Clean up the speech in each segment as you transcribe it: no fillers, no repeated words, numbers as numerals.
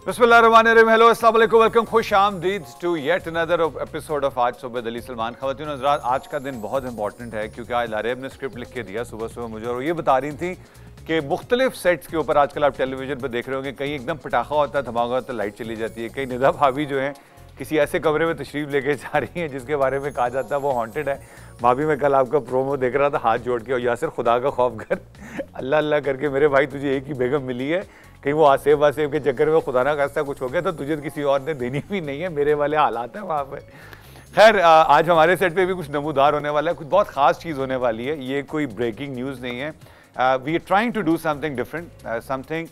बिस्मिल्लाहिर्रहमानिर्रहीम। हेलो, अस्सलाम वालेकुम, वेलकम, खुश आमदीद to yet another episode of आज सुबह अली सलमान। ख़वातीन हज़रात, आज का दिन बहुत इंपॉर्टेंट है क्योंकि आज लारेब ने स्क्रिप्ट लिख के दिया सुबह सुबह मुझे, और ये बता रही थी कि मुख्तलिफ सेट्स के ऊपर आजकल आप टेलीविजन पर देख रहे होंगे, कहीं एकदम पटाखा होता है, धमाका होता है, लाइट चली जाती है। कहीं निदा भाभी जो है किसी ऐसे कमरे में तशरीफ़ लेके जा रही हैं जिसके बारे में कहा जाता है वो हॉन्टेड है। भाभी, मैं कल आपका प्रोमो देख रहा था, हाथ जोड़ के, और यासिर खुदा का खौफ कर, अल्लाह अल्लाह करके मेरे भाई तुझे एक ही बेगम मिली है, कहीं वो आसेब वासेब के चक्कर में खुदा ना खास्ता कुछ हो गया तो तुझे तो किसी और ने देनी भी नहीं है। मेरे वाले हालात हैं वहाँ पे। खैर, आज हमारे सेट पे भी कुछ नमूदार होने वाला है, कुछ बहुत ख़ास चीज़ होने वाली है। ये कोई ब्रेकिंग न्यूज़ नहीं है। We are trying to do something different, something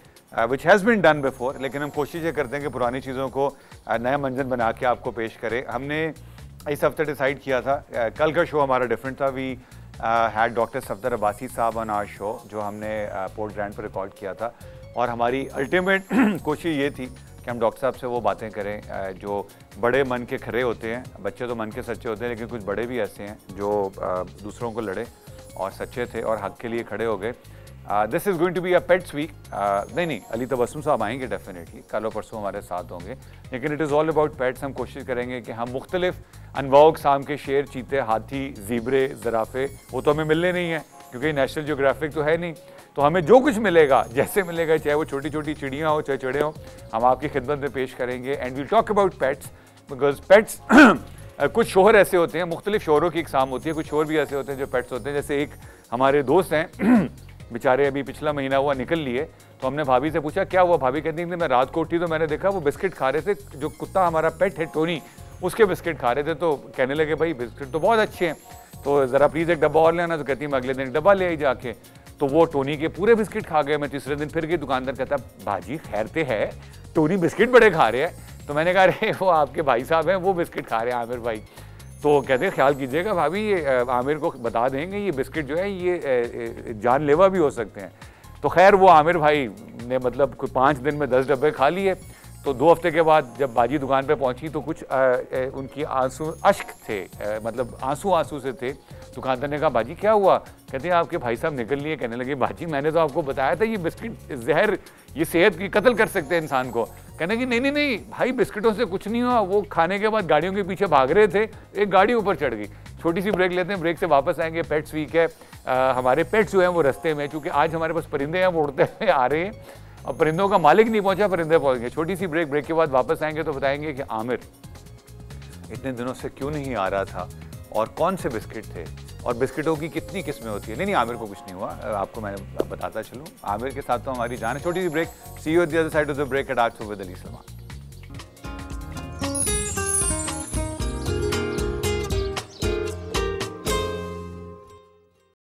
which has been done before, लेकिन हम कोशिश ये करते हैं कि पुरानी चीज़ों को नया मंजन बना के आपको पेश करें। हमने इस हफ्ते डिसाइड किया था, कल का शो हमारा डिफरेंट था। We had doctor Safdar Abbasi साहब ऑन आवर शो, जो हमने पोर्ट ग्रैंड पर रिकॉर्ड किया था, और हमारी अल्टीमेट कोशिश ये थी कि हम डॉक्टर साहब से वो बातें करें जो बड़े मन के खरे होते हैं। बच्चे तो मन के सच्चे होते हैं, लेकिन कुछ बड़े भी ऐसे हैं जो दूसरों को लड़े और सच्चे थे और हक के लिए खड़े हो गए। This is going to be a pets week. नहीं, अली तबस्सुम साहब आएंगे डेफिनेटली, कल और परसों हमारे साथ होंगे, लेकिन it is all about pets. हम कोशिश करेंगे कि हम मुख्तलिफ अनवा अक़साम के शेर, चीते, हाथी, ज़ीब्रे, ज़राफ़े, वो तो हमें मिलने नहीं है क्योंकि नेशनल ज्योग्राफिक तो है नहीं, तो हमें जो कुछ मिलेगा, जैसे मिलेगा, चाहे वो छोटी छोटी चिड़ियाँ हो चाहे चिड़े हों, हम आपकी खिदमत में पेश करेंगे। And we'll talk about pets because pets कुछ शोहर ऐसे होते हैं, मुख्तलिफ शोहरों की इकसाम होती है, कुछ शोहर भी ऐसे होते हैं जो पेट्स होते हैं। जैसे एक हमारे दोस्त हैं बेचारे, अभी पिछला महीना हुआ निकल लिए, तो हमने भाभी से पूछा क्या हुआ। भाभी कहती थी मैं रात को उठी तो मैंने देखा वो बिस्किट खा रहे थे, जो कुत्ता हमारा पेट है टोनी, उसके बिस्किट खा रहे थे। तो कहने लगे भाई बिस्किट तो बहुत अच्छे हैं, तो ज़रा प्लीज़ एक डब्बा और लेना। तो कहती मैं अगले दिन एक डब्बा ले आई जाके, तो वो टोनी के पूरे बिस्किट खा गए। मैं तीसरे दिन फिर गई, दुकानदार कहता भाजी खैरते है, टोनी बिस्किट बड़े खा रहे हैं। तो मैंने कहा अरे वो आपके भाई साहब हैं, वो बिस्किट खा रहे हैं, आमिर भाई। तो कहते हैं ख्याल कीजिएगा भाभी, ये आमिर को बता देंगे ये बिस्किट जो है ये जानलेवा भी हो सकते हैं। तो खैर वो आमिर भाई ने मतलब कोई 5 दिन में 10 डब्बे खा लिए। तो 2 हफ्ते के बाद जब बाजी दुकान पे पहुंची तो कुछ उनकी आंसू अश्क थे, मतलब आंसू से थे। दुकानदार ने कहा बाजी क्या हुआ। कहते हैं आपके भाई साहब निकल लिए। कहने लगे बाजी मैंने तो आपको बताया था ये बिस्किट जहर, ये सेहत की कत्ल कर सकते हैं इंसान को। कहने की नहीं भाई बिस्किटों से कुछ नहीं हुआ, वो खाने के बाद गाड़ियों के पीछे भाग रहे थे, एक गाड़ी ऊपर चढ़ गई। छोटी सी ब्रेक लेते हैं, ब्रेक से वापस आएंगे। पेट्स वीक है, हमारे पेट्स जो हैं वो रस्ते में, चूँकि आज हमारे पास परिंदे हैं वो उड़ते हुए आ रहे हैं और परिंदों का मालिक नहीं पहुंचा, परिंदे पहुंच गए। छोटी सी ब्रेक, ब्रेक के बाद वापस आएंगे तो बताएंगे कि आमिर इतने दिनों से क्यों नहीं आ रहा था और कौन से बिस्किट थे और बिस्किटों की कितनी किस्में होती है। नहीं आमिर को कुछ नहीं हुआ, आपको मैं बताता चलूँ। आमिर के साथ तो हमारी जान है। छोटी सी break, see you at the other side of the break at आज सुबह अली सलमान।